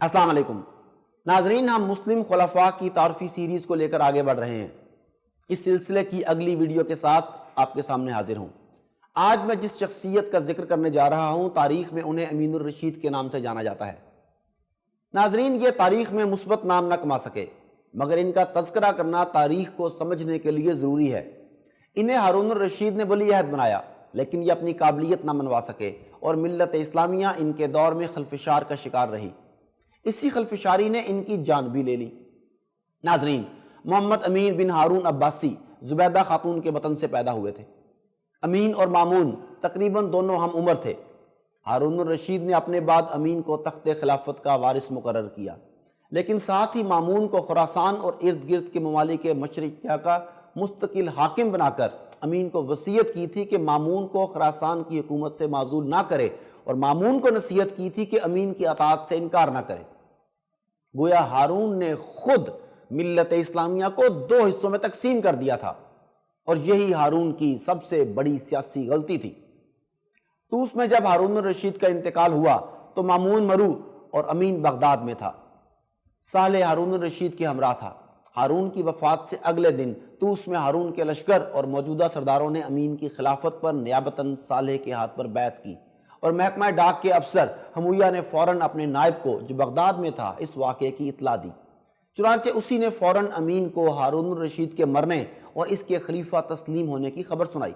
السلام علیکم ناظرین، ہم مسلم خلفاء کی تعارفی سیریز کو لے کر آگے بڑھ رہے ہیں۔ اس سلسلے کی اگلی ویڈیو کے ساتھ آپ کے سامنے حاضر ہوں۔ آج میں جس شخصیت کا ذکر کرنے جا رہا ہوں، تاریخ میں انہیں امین الرشید کے نام سے جانا جاتا ہے۔ ناظرین، یہ تاریخ میں مثبت نام نہ کما سکے، مگر ان کا تذکرہ کرنا تاریخ کو سمجھنے کے لیے ضروری ہے۔ انہیں ہارون الرشید نے ولی عہد بنایا، لیکن یہ اپنی قابلیت نہ منوا سکے اور ملت اسلامیہ ان کے دور میں خلفشار کا شکار رہی۔ اسی خلفشاری نے ان کی جان بھی لے لی۔ ناظرین، محمد امین بن ہارون عباسی زبیدہ خاتون کے وطن سے پیدا ہوئے تھے۔ امین اور مامون تقریباً دونوں ہم عمر تھے۔ ہارون الرشید نے اپنے بعد امین کو تخت خلافت کا وارث مقرر کیا، لیکن ساتھ ہی مامون کو خراسان اور ارد گرد کے ممالک مشرقیہ کا مستقل حاکم بنا کر امین کو وصیت کی تھی کہ مامون کو خراسان کی حکومت سے معزول نہ کرے، اور مامون کو نصیحت کی تھی کہ امین کی اطاعت سے انکار نہ کرے۔ گویا ہارون نے خود ملت اسلامیہ کو دو حصوں میں تقسیم کر دیا تھا، اور یہی ہارون کی سب سے بڑی سیاسی غلطی تھی۔ طوس میں جب ہارون الرشید کا انتقال ہوا تو مامون مرو اور امین بغداد میں تھا۔ صالح ہارون الرشید کے ہمراہ تھا۔ ہارون کی وفات سے اگلے دن طوس میں ہارون کے لشکر اور موجودہ سرداروں نے امین کی خلافت پر نیابتاً صالح کے ہاتھ پر بیعت کی، اور محکمہ ڈاک کے افسر حمویہ نے فوراً اپنے نائب کو جو بغداد میں تھا اس واقعے کی اطلاع دی۔ چنانچہ اسی نے فوراً امین کو ہارون الرشید کے مرنے اور اس کے خلیفہ تسلیم ہونے کی خبر سنائی۔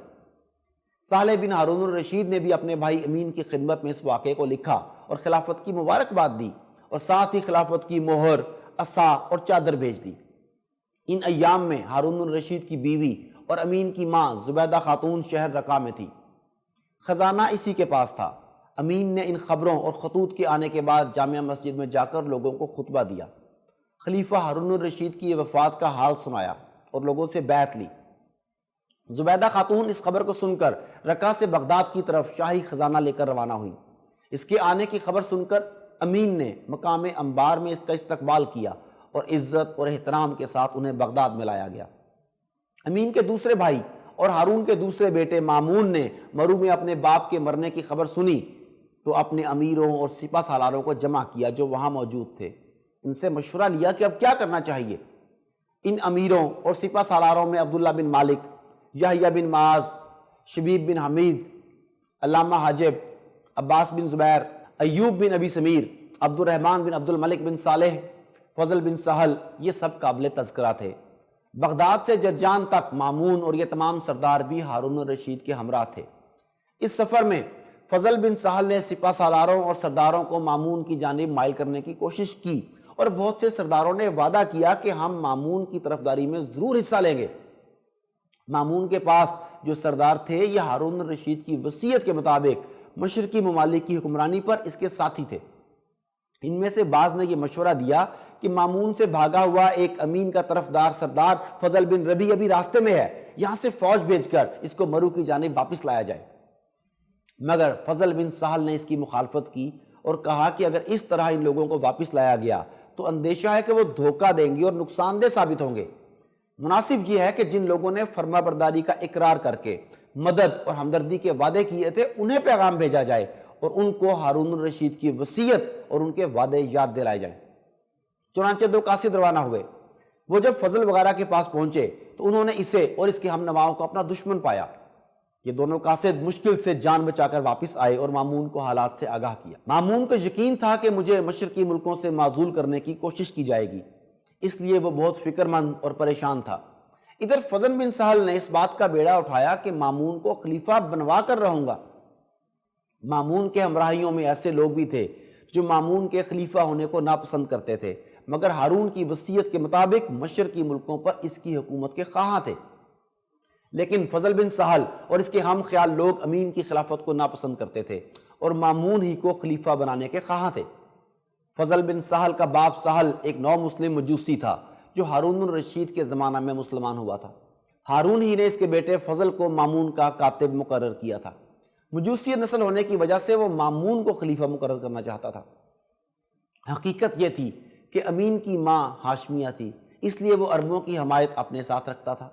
صالح بن ہارون الرشید نے بھی اپنے بھائی امین کی خدمت میں اس واقعے کو لکھا اور خلافت کی مبارکباد دی، اور ساتھ ہی خلافت کی مہر، عصا اور چادر بھیج دی۔ ان ایام میں ہارون الرشید کی بیوی اور امین کی ماں زبیدہ خاتون شہر رقہ میں تھی۔ خزانہ اسی کے پاس تھا۔ امین نے ان خبروں اور خطوط کے آنے کے بعد جامع مسجد میں جا کر لوگوں کو خطبہ دیا، خلیفہ ہارون الرشید کی وفات کا حال سنایا اور لوگوں سے بیعت لی۔ زبیدہ خاتون اس خبر کو سن کر رقہ سے بغداد کی طرف شاہی خزانہ لے کر روانہ ہوئی۔ اس کے آنے کی خبر سن کر امین نے مقام انبار میں اس کا استقبال کیا، اور عزت اور احترام کے ساتھ انہیں بغداد میں لایا گیا۔ امین کے دوسرے بھائی اور ہارون کے دوسرے بیٹے مامون نے مرو میں اپنے باپ کے مرنے کی خبر سنی تو اپنے امیروں اور سپہ سالاروں کو جمع کیا جو وہاں موجود تھے۔ ان سے مشورہ لیا کہ اب کیا کرنا چاہیے۔ ان امیروں اور سپہ سالاروں میں عبداللہ بن مالک، یحییٰ بن معاذ، شبیب بن حمید، علامہ حاجب، عباس بن زبیر، ایوب بن ابی سمیر، عبد الرحمن بن عبد الملک بن صالح، فضل بن سہل، یہ سب قابل تذکرہ تھے۔ بغداد سے جرجان تک مامون اور یہ تمام سردار بھی ہارون الرشید کے ہمراہ تھے۔ اس سفر میں فضل بن سہل نے سپہ سالاروں اور سرداروں کو مامون کی جانب مائل کرنے کی کوشش کی، اور بہت سے سرداروں نے وعدہ کیا کہ ہم مامون کی طرفداری میں ضرور حصہ لیں گے۔ مامون کے پاس جو سردار تھے یہ ہارون الرشید کی وصیت کے مطابق مشرقی ممالک کی حکمرانی پر اس کے ساتھی تھے۔ ان میں سے بعض نے یہ مشورہ دیا کہ مامون سے بھاگا ہوا ایک امین کا طرفدار سردار فضل بن ربیع ابھی راستے میں ہے، یہاں سے فوج بھیج کر اس کو مرو کی جانب واپس لایا جائے۔ مگر فضل بن سہل نے اس کی مخالفت کی اور کہا کہ اگر اس طرح ان لوگوں کو واپس لایا گیا تو اندیشہ ہے کہ وہ دھوکہ دیں گے اور نقصان دہ ثابت ہوں گے۔ مناسب یہ ہے کہ جن لوگوں نے فرما برداری کا اقرار کر کے مدد اور ہمدردی کے وعدے کیے تھے انہیں پیغام بھیجا جائے، اور ان کو ہارون الرشید کی وصیت اور ان کے وعدے یاد دلائے جائیں۔ چنانچہ دو قاصد روانہ ہوئے۔ وہ جب فضل وغیرہ کے پاس پہنچے تو انہوں نے اسے اور اس کے ہم نواؤں کو اپنا دشمن پایا۔ یہ دونوں قاصد مشکل سے جان بچا کر واپس آئے اور مامون کو حالات سے آگاہ کیا۔ مامون کو یقین تھا کہ مجھے مشرقی ملکوں سے معزول کرنے کی کوشش کی جائے گی، اس لیے وہ بہت فکر مند اور پریشان تھا۔ ادھر فضل بن سہل نے اس بات کا بیڑا اٹھایا کہ مامون کو خلیفہ بنوا کر رہوں گا۔ مامون کے ہمراہیوں میں ایسے لوگ بھی تھے جو مامون کے خلیفہ ہونے کو ناپسند کرتے تھے، مگر ہارون کی وصیت کے مطابق مشرقی ملکوں پر اس کی حکومت کے خواہاں تھے۔ لیکن فضل بن سہل اور اس کے ہم خیال لوگ امین کی خلافت کو ناپسند کرتے تھے اور مامون ہی کو خلیفہ بنانے کے خواہاں تھے۔ فضل بن سہل کا باپ سہل ایک نو مسلم مجوسی تھا جو ہارون الرشید کے زمانہ میں مسلمان ہوا تھا۔ ہارون ہی نے اس کے بیٹے فضل کو مامون کا کاتب مقرر کیا تھا۔ مجوسی نسل ہونے کی وجہ سے وہ مامون کو خلیفہ مقرر کرنا چاہتا تھا۔ حقیقت یہ تھی کہ امین کی ماں ہاشمیہ تھی، اس لیے وہ عربوں کی حمایت اپنے ساتھ رکھتا تھا۔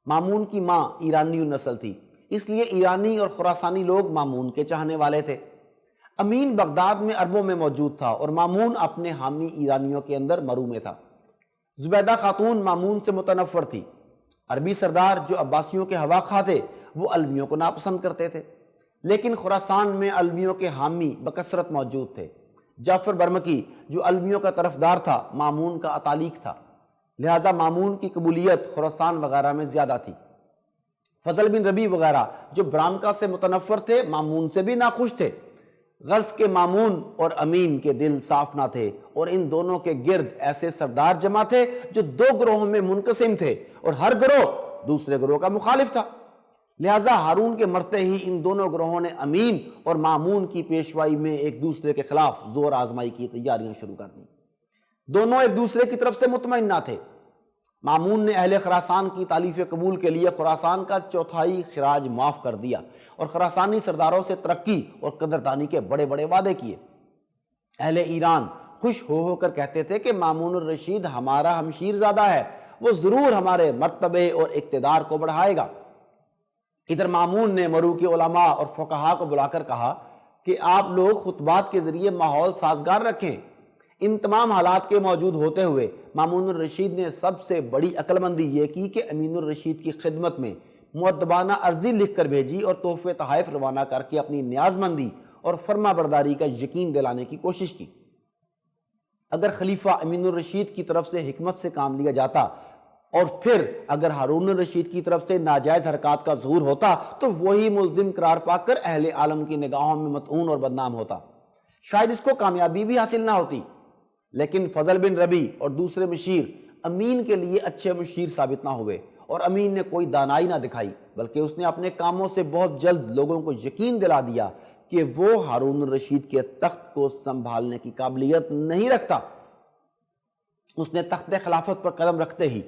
مامون کی ماں ایرانی نسل تھی، اس لیے ایرانی اور خراسانی لوگ مامون کے چاہنے والے تھے۔ امین بغداد میں عربوں میں موجود تھا اور مامون اپنے حامی ایرانیوں کے اندر مرو میں تھا۔ زبیدہ خاتون مامون سے متنفر تھی۔ عربی سردار جو عباسیوں کے ہوا خواہ تھے وہ علویوں کو ناپسند کرتے تھے، لیکن خراسان میں علویوں کے حامی بکثرت موجود تھے۔ جعفر برمکی جو علویوں کا طرفدار تھا مامون کا اتالیق تھا، لہٰذا مامون کی قبولیت خراسان وغیرہ میں زیادہ تھی۔ فضل بن ربیع وغیرہ جو برامکا سے متنفر تھے مامون سے بھی ناخوش تھے، غرض کہ مامون اور امین کے دل صاف نہ تھے اور ان دونوں کے گرد ایسے سردار جمع تھے جو دو گروہوں میں منقسم تھے اور ہر گروہ دوسرے گروہ کا مخالف تھا۔ لہٰذا ہارون کے مرتے ہی ان دونوں گروہوں نے امین اور مامون کی پیشوائی میں ایک دوسرے کے خلاف زور آزمائی کی تیاریاں شروع کر دیں۔ دونوں ایک دوسرے کی طرف سے مطمئن نہ تھے۔ مامون نے اہل خراسان کی تالیف قبول کے لیے خراسان کا 1/4 خراج معاف کر دیا اور خراسانی سرداروں سے ترقی اور قدردانی کے بڑے بڑے وعدے کیے۔ اہل ایران خوش ہو کر کہتے تھے کہ مامون الرشید ہمارا ہمشیر زادہ ہے، وہ ضرور ہمارے مرتبے اور اقتدار کو بڑھائے گا۔ ادھر مامون نے مرو کے علماء اور فقہا کو بلا کر کہا کہ آپ لوگ خطبات کے ذریعے ماحول سازگار رکھیں۔ ان تمام حالات کے موجود ہوتے ہوئے مامون الرشید نے سب سے بڑی عقل مندی یہ کی کہ امین الرشید کی خدمت میں مؤدبانہ عرضی لکھ کر بھیجی اور تحفے تحائف روانہ کر کے اپنی نیاز مندی اور فرما برداری کا یقین دلانے کی کوشش کی۔ اگر خلیفہ امین الرشید کی طرف سے حکمت سے کام لیا جاتا اور پھر اگر ہارون الرشید کی طرف سے ناجائز حرکات کا ظہور ہوتا تو وہی ملزم قرار پا کر اہل عالم کی نگاہوں میں مطعون اور بدنام ہوتا، شاید اس کو کامیابی بھی حاصل نہ ہوتی۔ لیکن فضل بن ربیع اور دوسرے مشیر امین کے لیے اچھے مشیر ثابت نہ ہوئے اور امین نے کوئی دانائی نہ دکھائی، بلکہ اس نے اپنے کاموں سے بہت جلد لوگوں کو یقین دلا دیا کہ وہ ہارون الرشید کے تخت کو سنبھالنے کی قابلیت نہیں رکھتا۔ اس نے تخت خلافت پر قدم رکھتے ہی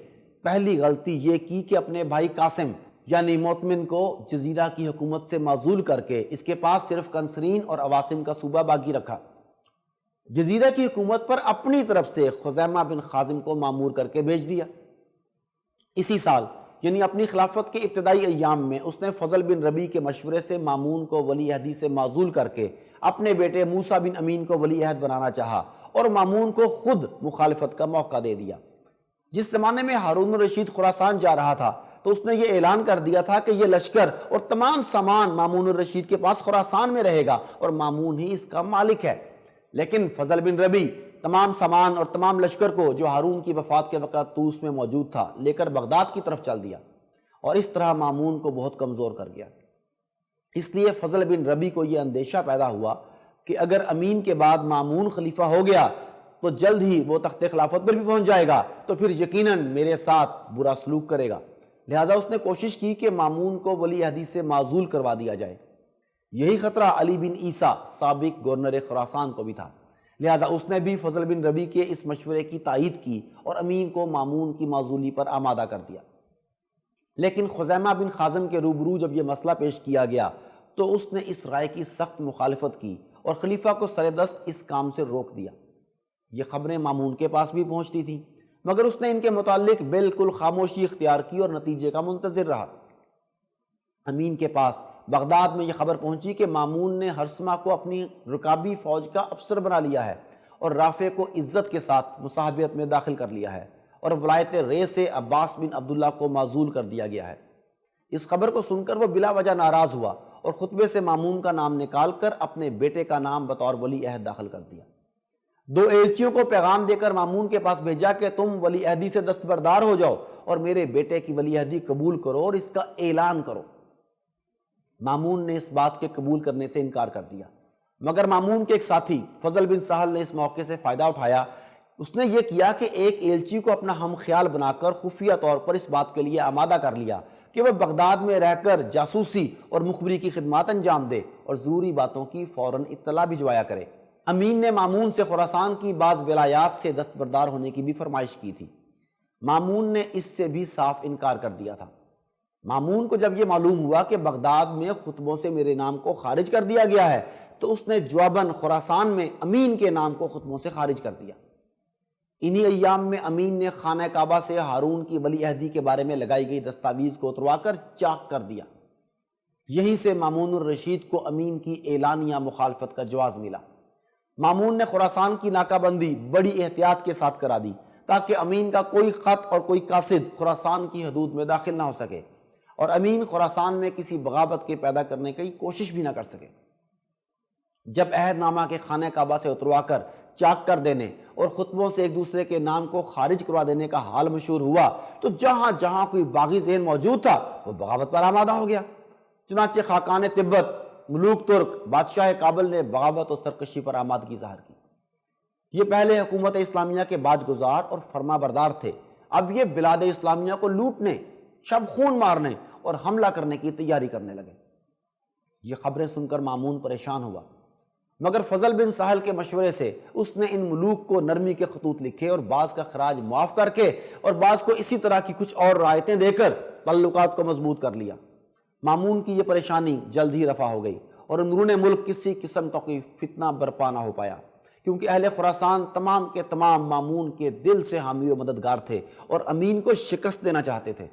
پہلی غلطی یہ کی کہ اپنے بھائی قاسم یعنی مؤتمن کو جزیرہ کی حکومت سے معزول کر کے اس کے پاس صرف کنسرین اور عواصم کا صوبہ باقی رکھا۔ جزیرہ کی حکومت پر اپنی طرف سے خزیمہ بن خازم کو مامور کر کے بھیج دیا۔ اسی سال یعنی اپنی خلافت کے ابتدائی ایام میں اس نے فضل بن ربیع کے مشورے سے مامون کو ولی عہدی سے معزول کر کے اپنے بیٹے موسیٰ بن امین کو ولی عہد بنانا چاہا اور مامون کو خود مخالفت کا موقع دے دیا۔ جس زمانے میں ہارون الرشید خراسان جا رہا تھا تو اس نے یہ اعلان کر دیا تھا کہ یہ لشکر اور تمام سامان مامون الرشید کے پاس خراسان میں رہے گا اور مامون ہی اس کا مالک ہے۔ لیکن فضل بن ربیع تمام سامان اور تمام لشکر کو جو ہارون کی وفات کے وقت طوس میں موجود تھا لے کر بغداد کی طرف چل دیا اور اس طرح مامون کو بہت کمزور کر گیا۔ اس لیے فضل بن ربیع کو یہ اندیشہ پیدا ہوا کہ اگر امین کے بعد مامون خلیفہ ہو گیا تو جلد ہی وہ تخت خلافت پر بھی پہنچ جائے گا تو پھر یقیناً میرے ساتھ برا سلوک کرے گا۔ لہٰذا اس نے کوشش کی کہ مامون کو ولی عہدی سے معزول کروا دیا جائے۔ یہی خطرہ علی بن عیسیٰ سابق گورنر خراسان کو بھی تھا، لہٰذا اس نے بھی فضل بن ربیع کے اس مشورے کی تائید کی اور امین کو مامون کی معزولی پر آمادہ کر دیا۔ لیکن خزیمہ بن خازم کے روبرو جب یہ مسئلہ پیش کیا گیا تو اس نے اس رائے کی سخت مخالفت کی اور خلیفہ کو سر دست اس کام سے روک دیا۔ یہ خبریں مامون کے پاس بھی پہنچتی تھیں مگر اس نے ان کے متعلق بالکل خاموشی اختیار کی اور نتیجے کا منتظر رہا۔ امین کے پاس بغداد میں یہ خبر پہنچی کہ مامون نے ہرسمہ کو اپنی رکابی فوج کا افسر بنا لیا ہے اور رافع کو عزت کے ساتھ مصاحبت میں داخل کر لیا ہے اور ولایت رے سے عباس بن عبداللہ کو معزول کر دیا گیا ہے۔ اس خبر کو سن کر وہ بلا وجہ ناراض ہوا اور خطبے سے مامون کا نام نکال کر اپنے بیٹے کا نام بطور ولی عہد داخل کر دیا۔ 2 ایلچیوں کو پیغام دے کر مامون کے پاس بھیجا کہ تم ولی عہدی سے دستبردار ہو جاؤ اور میرے بیٹے کی ولی عہدی قبول کرو اور اس کا اعلان کرو۔ مامون نے اس بات کے قبول کرنے سے انکار کر دیا، مگر مامون کے ایک ساتھی فضل بن سہل نے اس موقع سے فائدہ اٹھایا۔ اس نے یہ کیا کہ ایک ایلچی کو اپنا ہم خیال بنا کر خفیہ طور پر اس بات کے لیے آمادہ کر لیا کہ وہ بغداد میں رہ کر جاسوسی اور مخبری کی خدمات انجام دے اور ضروری باتوں کی فوراً اطلاع بھجوایا کرے۔ امین نے مامون سے خراسان کی بعض ولایات سے دستبردار ہونے کی بھی فرمائش کی تھی۔ مامون نے اس سے بھی صاف انکار کر دیا تھا۔ مامون کو جب یہ معلوم ہوا کہ بغداد میں خطبوں سے میرے نام کو خارج کر دیا گیا ہے تو اس نے جواباً خراسان میں امین کے نام کو خطبوں سے خارج کر دیا۔ انہی ایام میں امین نے خانہ کعبہ سے ہارون کی ولی عہدی کے بارے میں لگائی گئی دستاویز کو اتروا کر چاک کر دیا۔ یہیں سے مامون الرشید کو امین کی اعلانیہ مخالفت کا جواز ملا۔ مامون نے خراسان کی ناکہ بندی بڑی احتیاط کے ساتھ کرا دی تاکہ امین کا کوئی خط اور کوئی قاصد خراسان کی حدود میں داخل نہ ہو سکے اور امین خراسان میں کسی بغاوت کے پیدا کرنے کی کوشش بھی نہ کر سکے۔ جب عہد نامہ کے خانہ کعبہ سے اتروا کر چاک کر دینے اور خطبوں سے ایک دوسرے کے نام کو خارج کروا دینے کا حال مشہور ہوا تو جہاں جہاں کوئی باغی ذہن موجود تھا وہ بغاوت پر آمادہ ہو گیا۔ چنانچہ خاقان تبت، ملوک ترک، بادشاہ کابل نے بغاوت اور سرکشی پر آمادگی ظاہر کی۔ یہ پہلے حکومت اسلامیہ کے باج گزار اور فرما بردار تھے، اب یہ بلاد اسلامیہ کو لوٹنے، شب خون مارنے اور حملہ کرنے کی تیاری کرنے لگے۔ یہ خبریں سن کر مامون پریشان ہوا، مگر فضل بن سہل کے مشورے سے اس نے ان ملوک کو نرمی کے خطوط لکھے اور بعض کا خراج معاف کر کے اور بعض کو اسی طرح کی کچھ اور رعایتیں دے کر تعلقات کو مضبوط کر لیا۔ مامون کی یہ پریشانی جلد ہی رفع ہو گئی اور اندرون ملک کسی قسم کا کوئی فتنہ برپا نہ ہو پایا، کیونکہ اہل خراسان تمام کے تمام مامون کے دل سے حامی و مددگار تھے اور امین کو شکست دینا چاہتے تھے۔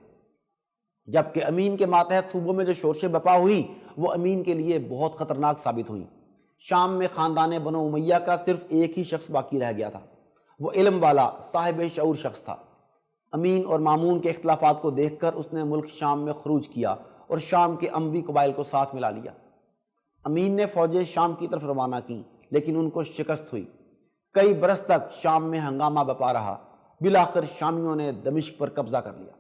جبکہ امین کے ماتحت صوبوں میں جو شورشیں بپا ہوئی وہ امین کے لیے بہت خطرناک ثابت ہوئیں۔ شام میں خاندان بنو امیہ کا صرف ایک ہی شخص باقی رہ گیا تھا، وہ علم والا صاحب شعور شخص تھا۔ امین اور مامون کے اختلافات کو دیکھ کر اس نے ملک شام میں خروج کیا اور شام کے اموی قبائل کو ساتھ ملا لیا۔ امین نے فوجیں شام کی طرف روانہ کی لیکن ان کو شکست ہوئی۔ کئی برس تک شام میں ہنگامہ بپا رہا، بالآخر شامیوں نے دمشق پر قبضہ کر لیا۔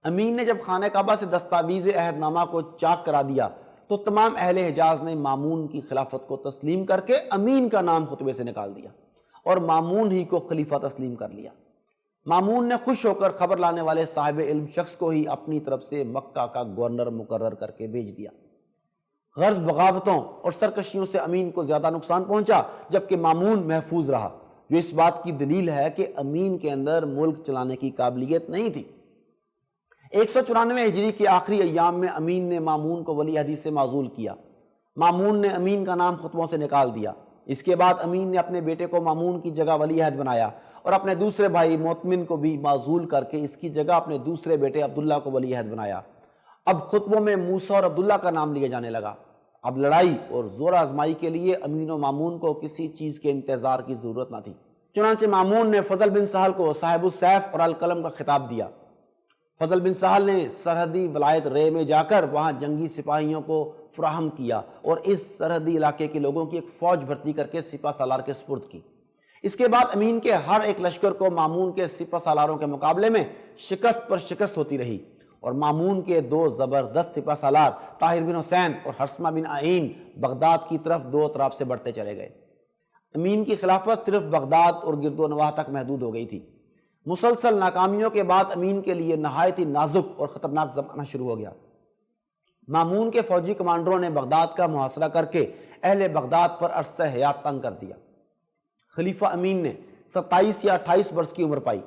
امین نے جب خانہ کعبہ سے دستاویز عہد نامہ کو چاک کرا دیا تو تمام اہل حجاز نے مامون کی خلافت کو تسلیم کر کے امین کا نام خطبے سے نکال دیا اور مامون ہی کو خلیفہ تسلیم کر لیا۔ مامون نے خوش ہو کر خبر لانے والے صاحب علم شخص کو ہی اپنی طرف سے مکہ کا گورنر مقرر کر کے بھیج دیا۔ غرض بغاوتوں اور سرکشیوں سے امین کو زیادہ نقصان پہنچا جبکہ مامون محفوظ رہا، جو اس بات کی دلیل ہے کہ امین کے اندر ملک چلانے کی قابلیت نہیں تھی۔ 194 ہجری کے آخری ایام میں امین نے مامون کو ولی عہدی سے معزول کیا۔ مامون نے امین کا نام خطبوں سے نکال دیا۔ اس کے بعد امین نے اپنے بیٹے کو مامون کی جگہ ولی عہد بنایا اور اپنے دوسرے بھائی معتمن کو بھی معزول کر کے اس کی جگہ اپنے دوسرے بیٹے عبداللہ کو ولی عہد بنایا۔ اب خطبوں میں موسیٰ اور عبداللہ کا نام لیا جانے لگا۔ اب لڑائی اور زور آزمائی کے لیے امین و مامون کو کسی چیز کے انتظار کی ضرورت نہ تھی۔ چنانچہ مامون نے فضل بن سہل کو صاحب السیف اور القلم کا خطاب دیا۔ فضل بن سہل نے سرحدی ولایت رے میں جا کر وہاں جنگی سپاہیوں کو فراہم کیا اور اس سرحدی علاقے کے لوگوں کی ایک فوج بھرتی کر کے سپہ سالار کے سپرد کی۔ اس کے بعد امین کے ہر ایک لشکر کو مامون کے سپہ سالاروں کے مقابلے میں شکست پر شکست ہوتی رہی اور مامون کے دو زبردست سپہ سالار طاہر بن حسین اور حرثمہ بن عین بغداد کی طرف دو اطراف سے بڑھتے چلے گئے۔ امین کی خلافت صرف بغداد اور گرد و نواح تک محدود ہو گئی تھی۔ مسلسل ناکامیوں کے بعد امین کے لیے نہایت ہی نازک اور خطرناک زمانہ شروع ہو گیا۔ مامون کے فوجی کمانڈروں نے بغداد کا محاصرہ کر کے اہل بغداد پر عرصہ حیات تنگ کر دیا۔ خلیفہ امین نے 27 یا 28 برس کی عمر پائی،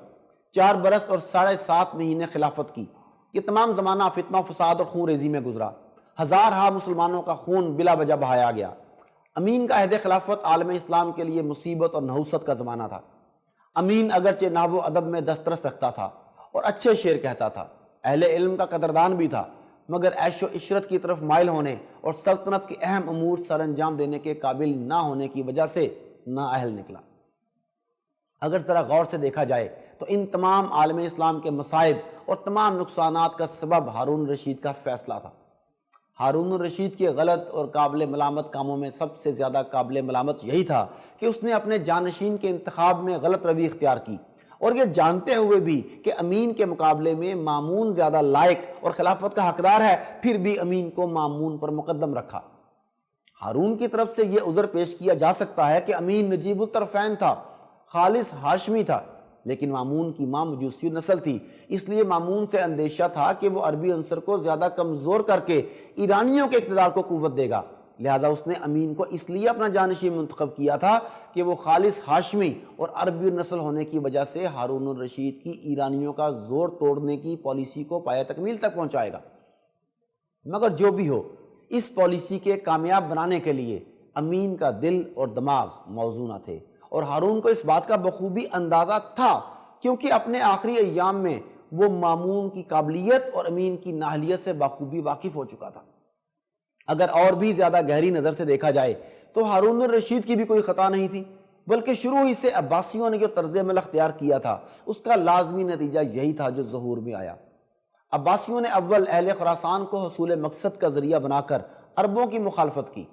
4 برس اور 7.5 مہینے خلافت کی۔ یہ تمام زمانہ فتنہ و فساد اور خون ریزی میں گزرا، ہزارہا مسلمانوں کا خون بلا وجہ بہایا گیا۔ امین کا عہد خلافت عالم اسلام کے لیے مصیبت اور نحوست کا زمانہ تھا۔ امین اگرچہ نحو و ادب میں دسترس رکھتا تھا اور اچھے شعر کہتا تھا، اہل علم کا قدردان بھی تھا، مگر عیش و عشرت کی طرف مائل ہونے اور سلطنت کے اہم امور سر انجام دینے کے قابل نہ ہونے کی وجہ سے نااہل نکلا۔ اگر ذرا غور سے دیکھا جائے تو ان تمام عالم اسلام کے مصائب اور تمام نقصانات کا سبب ہارون الرشید کا فیصلہ تھا۔ ہارون الرشید کے غلط اور قابل ملامت کاموں میں سب سے زیادہ قابل ملامت یہی تھا کہ اس نے اپنے جانشین کے انتخاب میں غلط روی اختیار کی اور یہ جانتے ہوئے بھی کہ امین کے مقابلے میں مامون زیادہ لائق اور خلافت کا حقدار ہے، پھر بھی امین کو مامون پر مقدم رکھا۔ ہارون کی طرف سے یہ عذر پیش کیا جا سکتا ہے کہ امین نجیب الطرفین تھا، خالص ہاشمی تھا، لیکن مامون کی ماں مجوسی نسل تھی، اس لیے مامون سے اندیشہ تھا کہ وہ عربی عنصر کو زیادہ کمزور کر کے ایرانیوں کے اقتدار کو قوت دے گا، لہٰذا اس نے امین کو اس لیے اپنا جانشین منتخب کیا تھا کہ وہ خالص ہاشمی اور عربی نسل ہونے کی وجہ سے ہارون الرشید کی ایرانیوں کا زور توڑنے کی پالیسی کو پایہ تکمیل تک پہنچائے گا۔ مگر جو بھی ہو، اس پالیسی کے کامیاب بنانے کے لیے امین کا دل اور دماغ موزوں نہ تھے اور ہارون کو اس بات کا بخوبی اندازہ تھا، کیونکہ اپنے آخری ایام میں وہ مامون کی قابلیت اور امین کی نااہلیت سے بخوبی واقف ہو چکا تھا۔ اگر اور بھی زیادہ گہری نظر سے دیکھا جائے تو ہارون الرشید کی بھی کوئی خطا نہیں تھی، بلکہ شروع ہی سے عباسیوں نے جو طرز عمل اختیار کیا تھا اس کا لازمی نتیجہ یہی تھا جو ظہور میں آیا۔ عباسیوں نے اول اہل خراسان کو حصول مقصد کا ذریعہ بنا کر عربوں کی مخالفت کی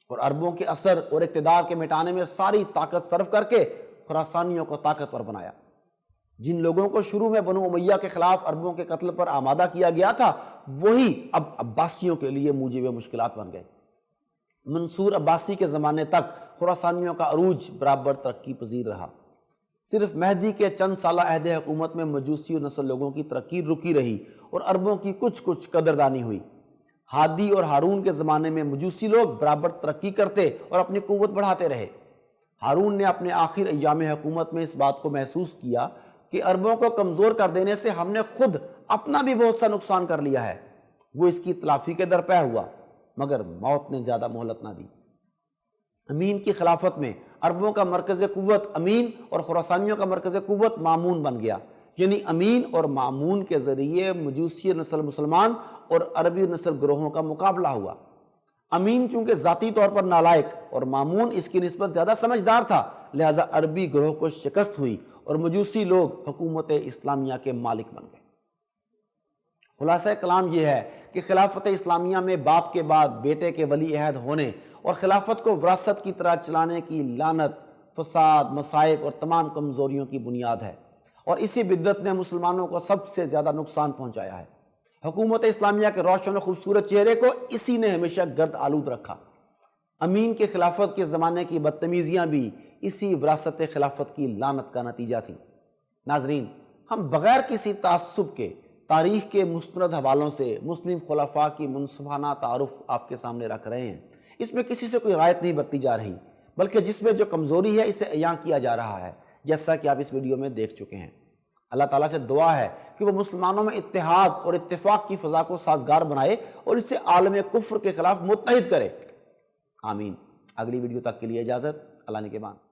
اور عربوں کے اثر اور اقتدار کے مٹانے میں ساری طاقت صرف کر کے خراسانیوں کو طاقتور بنایا۔ جن لوگوں کو شروع میں بنو امیہ کے خلاف عربوں کے قتل پر آمادہ کیا گیا تھا وہی اب عباسیوں کے لیے موجب مشکلات بن گئے۔ منصور عباسی کے زمانے تک خراسانیوں کا عروج برابر ترقی پذیر رہا۔ صرف مہدی کے چند سالہ عہد حکومت میں مجوسی اور نسل لوگوں کی ترقی رکی رہی اور عربوں کی کچھ قدردانی ہوئی۔ ہادی اور ہارون کے زمانے میں مجوسی لوگ برابر ترقی کرتے اور اپنی قوت بڑھاتے رہے۔ ہارون نے اپنے آخر ایام حکومت میں اس بات کو محسوس کیا کہ عربوں کو کمزور کر دینے سے ہم نے خود اپنا بھی بہت سا نقصان کر لیا ہے۔ وہ اس کی تلافی کے درپے ہوا، مگر موت نے زیادہ مہلت نہ دی۔ امین کی خلافت میں عربوں کا مرکز قوت امین اور خراسانیوں کا مرکز قوت مامون بن گیا، یعنی امین اور مامون کے ذریعے مجوسی نسل مسلمان اور عربی نسل گروہوں کا مقابلہ ہوا۔ امین چونکہ ذاتی طور پر نالائق اور مامون اس کی نسبت زیادہ سمجھدار تھا، لہذا عربی گروہ کو شکست ہوئی اور مجوسی لوگ حکومت اسلامیہ کے مالک بن گئے۔ خلاصہ کلام یہ ہے کہ خلافت اسلامیہ میں باپ کے بعد بیٹے کے ولی عہد ہونے اور خلافت کو وراثت کی طرح چلانے کی لعنت، فساد، مصائب اور تمام کمزوریوں کی بنیاد ہے، اور اسی بدعت نے مسلمانوں کو سب سے زیادہ نقصان پہنچایا ہے۔ حکومت اسلامیہ کے روشن و خوبصورت چہرے کو اسی نے ہمیشہ گرد آلود رکھا۔ امین کے خلافت کے زمانے کی بدتمیزیاں بھی اسی وراثت خلافت کی لعنت کا نتیجہ تھیں۔ ناظرین، ہم بغیر کسی تعصب کے تاریخ کے مستند حوالوں سے مسلم خلفاء کی منصفانہ تعارف آپ کے سامنے رکھ رہے ہیں۔ اس میں کسی سے کوئی رعایت نہیں برتی جا رہی، بلکہ جس میں جو کمزوری ہے اسے عیاں کیا جا رہا ہے، جیسا کہ آپ اس ویڈیو میں دیکھ چکے ہیں۔ اللہ تعالیٰ سے دعا ہے کہ وہ مسلمانوں میں اتحاد اور اتفاق کی فضا کو سازگار بنائے اور اسے عالم کفر کے خلاف متحد کرے۔ آمین۔ اگلی ویڈیو تک کے لیے اجازت، اللہ نے کے بعد۔